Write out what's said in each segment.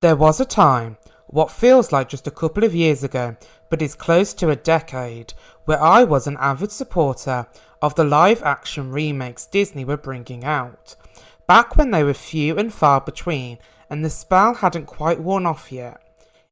There was a time, what feels like just a couple of years ago, but is close to a decade, where I was an avid supporter of the live-action remakes Disney were bringing out. Back when they were few and far between, and the spell hadn't quite worn off yet.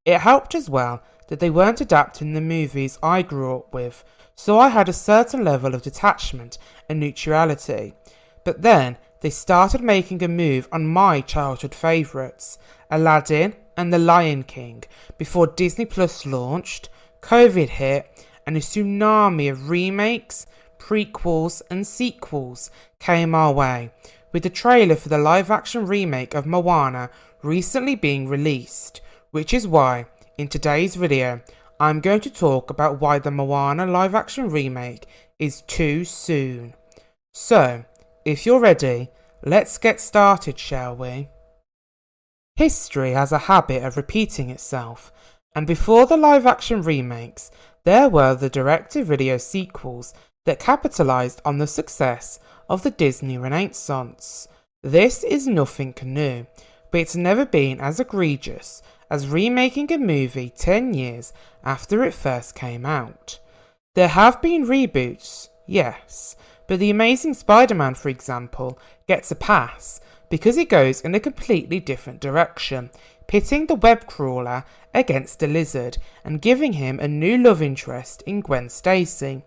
It helped as well that they weren't adapting the movies I grew up with, so I had a certain level of detachment and neutrality. But then they started making a move on my childhood favourites, Aladdin and The Lion King, before Disney Plus launched, COVID hit, and a tsunami of remakes, prequels and sequels came our way, with the trailer for the live-action remake of Moana recently being released, which is why, in today's video, I'm going to talk about why the Moana live-action remake is too soon. So, if you're ready, let's get started, shall we? History has a habit of repeating itself, and before the live-action remakes, there were the direct-to-video sequels that capitalised on the success of the Disney Renaissance. This is nothing new, but it's never been as egregious as remaking a movie 10 years after it first came out. There have been reboots, yes, but The Amazing Spider-Man, for example, gets a pass because it goes in a completely different direction, pitting the web crawler against the lizard and giving him a new love interest in Gwen Stacy.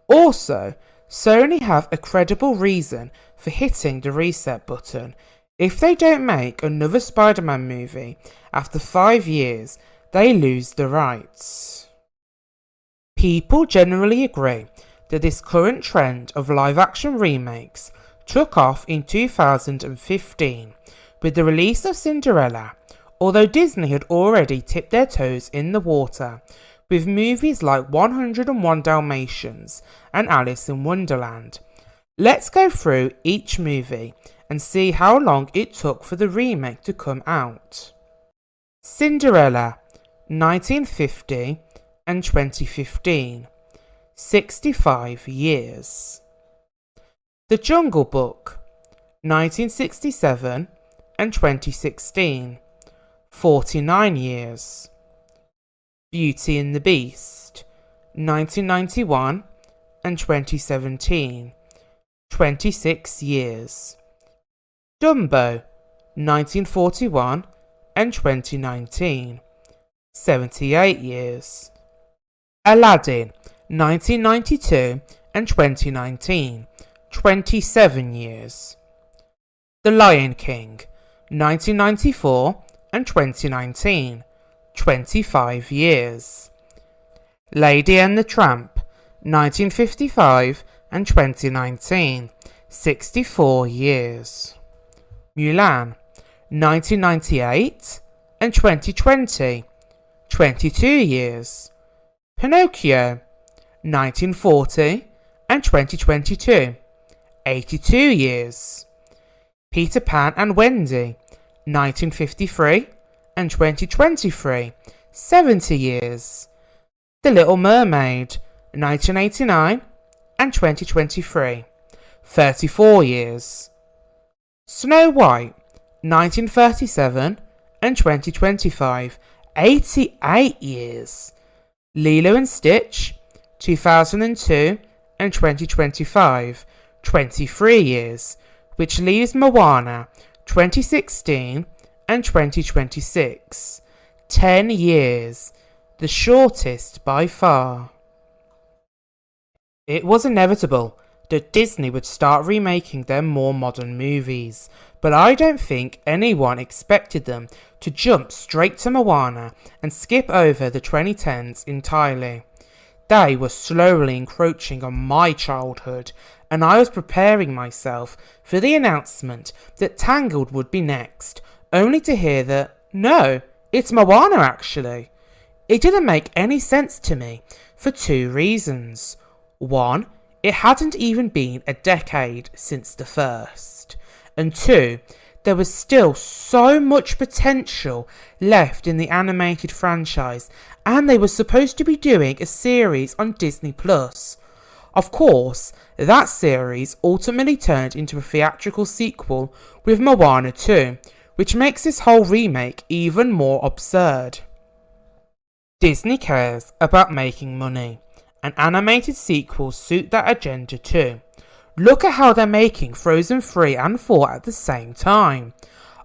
Also, Sony have a credible reason for hitting the reset button. If they don't make another Spider-Man movie after 5 years, they lose the rights. People generally agree that this current trend of live-action remakes took off in 2015 with the release of Cinderella, although Disney had already tipped their toes in the water with movies like 101 Dalmatians and Alice in Wonderland. Let's go through each movie and see how long it took for the remake to come out. Cinderella, 1950 and 2015, 65 years. The Jungle Book, 1967 and 2016, 49 years. Beauty and the Beast, 1991 and 2017, 26 years. Dumbo, 1941 and 2019, 78 years. Aladdin, 1992 and 2019, 27 years. The Lion King, 1994 and 2019, 25 years. Lady and the Tramp, 1955 and 2019, 64 years. Mulan, 1998 and 2020, 22 years. Pinocchio, 1940 and 2022, 82 years. Peter Pan and Wendy, 1953 and 2023, 70 years. The Little Mermaid, 1989 and 2023, 34 years. Snow White, 1937 and 2025, 88 years. Lilo and Stitch, 2002 and 2025, 23 years, which leaves Moana, 2016 and 2026, 10 years, the shortest by far. It was inevitable that Disney would start remaking their more modern movies, but I don't think anyone expected them to jump straight to Moana and skip over the 2010s entirely. They were slowly encroaching on my childhood, and I was preparing myself for the announcement that Tangled would be next, only to hear that, no, it's Moana actually. It didn't make any sense to me for two reasons. One, it hadn't even been a decade since the first. And two, there was still so much potential left in the animated franchise, and they were supposed to be doing a series on Disney Plus. Of course, that series ultimately turned into a theatrical sequel with Moana 2, which makes this whole remake even more absurd. Disney cares about making money, and animated sequels suit that agenda too. Look at how they're making Frozen 3 and 4 at the same time.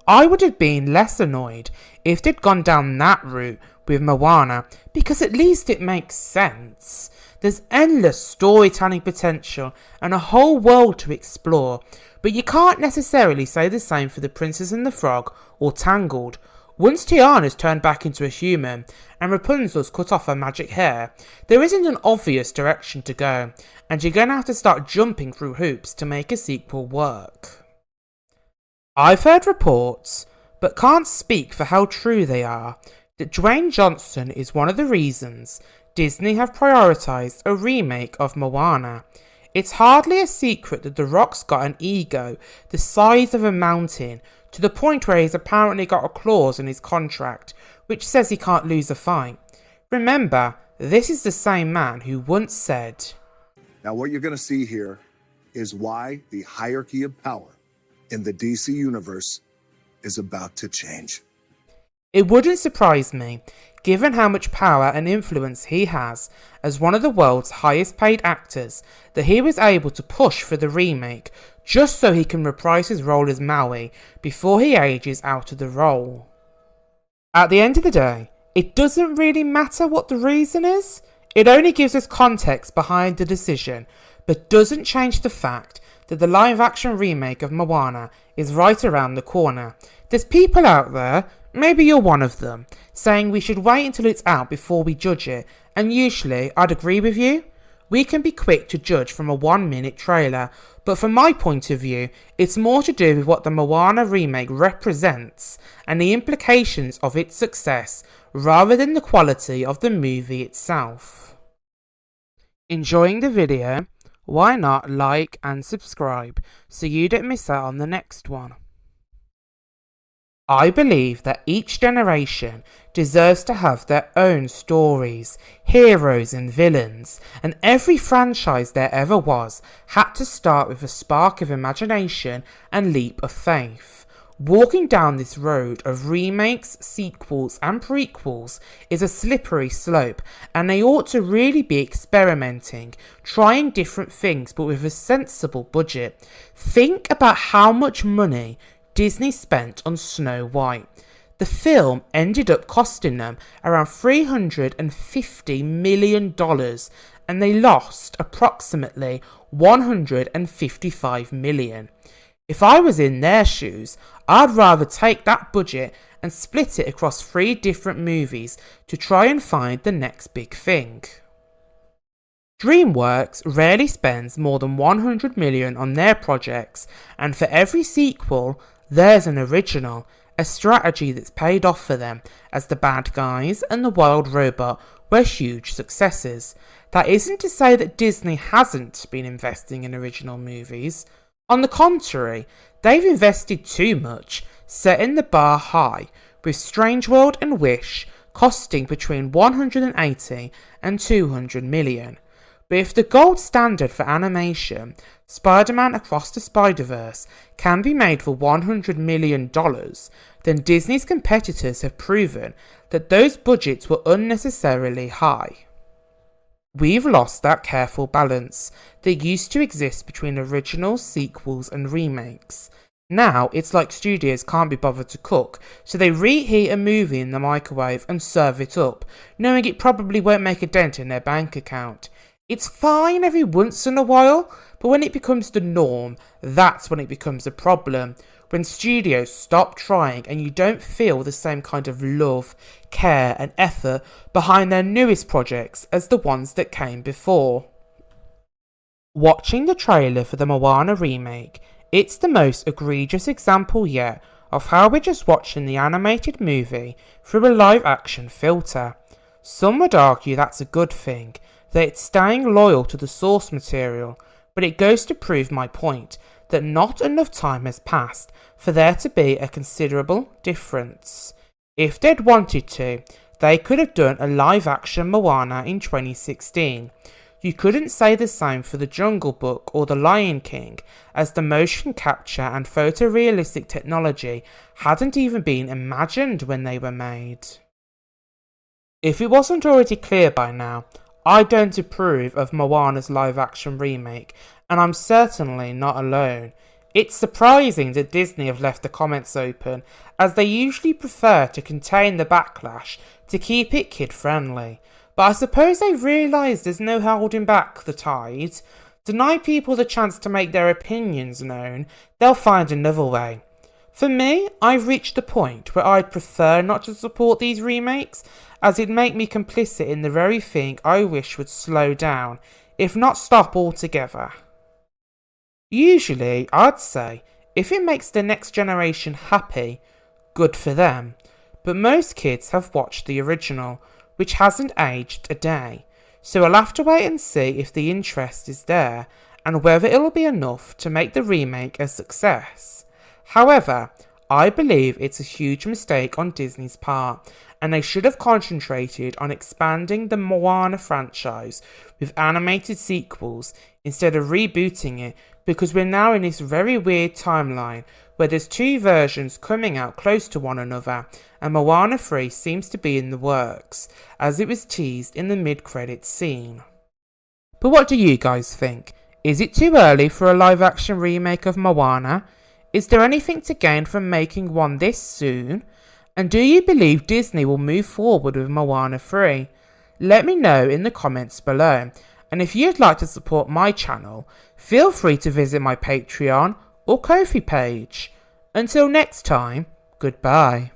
I would have been less annoyed if they'd gone down that route with Moana, because at least it makes sense. There's endless storytelling potential and a whole world to explore, but you can't necessarily say the same for The Princess and the Frog or Tangled. Once Tiana's turned back into a human and Rapunzel's cut off her magic hair, there isn't an obvious direction to go, and you're going to have to start jumping through hoops to make a sequel work. I've heard reports, but can't speak for how true they are, that Dwayne Johnson is one of the reasons Disney have prioritised a remake of Moana. It's hardly a secret that The Rock's got an ego the size of a mountain, to the point where he's apparently got a clause in his contract which says he can't lose a fight. Remember, this is the same man who once said, "Now what you're going to see here is why the hierarchy of power in the DC universe is about to change." It wouldn't surprise me, given how much power and influence he has as one of the world's highest paid actors, that he was able to push for the remake just so he can reprise his role as Maui before he ages out of the role. At the end of the day, it doesn't really matter what the reason is. It only gives us context behind the decision, but doesn't change the fact that the live-action remake of Moana is right around the corner. There's people out there, maybe you're one of them, saying we should wait until it's out before we judge it, and usually I'd agree with you. We can be quick to judge from a 1-minute trailer, but from my point of view, it's more to do with what the Moana remake represents and the implications of its success, rather than the quality of the movie itself. Enjoying the video? Why not like and subscribe so you don't miss out on the next one. I believe that each generation deserves to have their own stories, heroes and villains, and every franchise there ever was had to start with a spark of imagination and leap of faith. Walking down this road of remakes, sequels and prequels is a slippery slope, and they ought to really be experimenting, trying different things but with a sensible budget. Think about how much money Disney spent on Snow White. The film ended up costing them around $350 million, and they lost approximately $155 million. If I was in their shoes, I'd rather take that budget and split it across 3 different movies to try and find the next big thing. DreamWorks rarely spends more than $100 million on their projects, and for every sequel, there's an original, a strategy that's paid off for them, as The Bad Guys and The Wild Robot were huge successes. That isn't to say that Disney hasn't been investing in original movies. On the contrary, they've invested too much, setting the bar high, with Strange World and Wish costing between $180 and $200 million. But if the gold standard for animation, Spider-Man Across the Spider-Verse, can be made for $100 million, then Disney's competitors have proven that those budgets were unnecessarily high. We've lost that careful balance that used to exist between originals, sequels and remakes. Now it's like studios can't be bothered to cook, so they reheat a movie in the microwave and serve it up, knowing it probably won't make a dent in their bank account. It's fine every once in a while, but when it becomes the norm, that's when it becomes a problem. When studios stop trying and you don't feel the same kind of love, care and effort behind their newest projects as the ones that came before. Watching the trailer for the Moana remake, it's the most egregious example yet of how we're just watching the animated movie through a live action filter. Some would argue that's a good thing, that it's staying loyal to the source material, but it goes to prove my point that not enough time has passed for there to be a considerable difference. If they'd wanted to, they could have done a live action Moana in 2016. You couldn't say the same for The Jungle Book or The Lion King, as the motion capture and photorealistic technology hadn't even been imagined when they were made. If it wasn't already clear by now, I don't approve of Moana's live-action remake, and I'm certainly not alone. It's surprising that Disney have left the comments open, as they usually prefer to contain the backlash to keep it kid-friendly. But I suppose they've realised there's no holding back the tide. Deny people the chance to make their opinions known, they'll find another way. For me, I've reached the point where I'd prefer not to support these remakes, as it'd make me complicit in the very thing I wish would slow down, if not stop altogether. Usually, I'd say, if it makes the next generation happy, good for them. But most kids have watched the original, which hasn't aged a day, so I'll have to wait and see if the interest is there, and whether it'll be enough to make the remake a success. However, I believe it's a huge mistake on Disney's part, and they should have concentrated on expanding the Moana franchise with animated sequels instead of rebooting it, because we're now in this very weird timeline where there's two versions coming out close to one another, and Moana 3 seems to be in the works, as it was teased in the mid-credits scene. But what do you guys think? Is it too early for a live-action remake of Moana? Is there anything to gain from making one this soon? And do you believe Disney will move forward with Moana 3? Let me know in the comments below. And if you'd like to support my channel, feel free to visit my Patreon or Ko-fi page. Until next time, goodbye.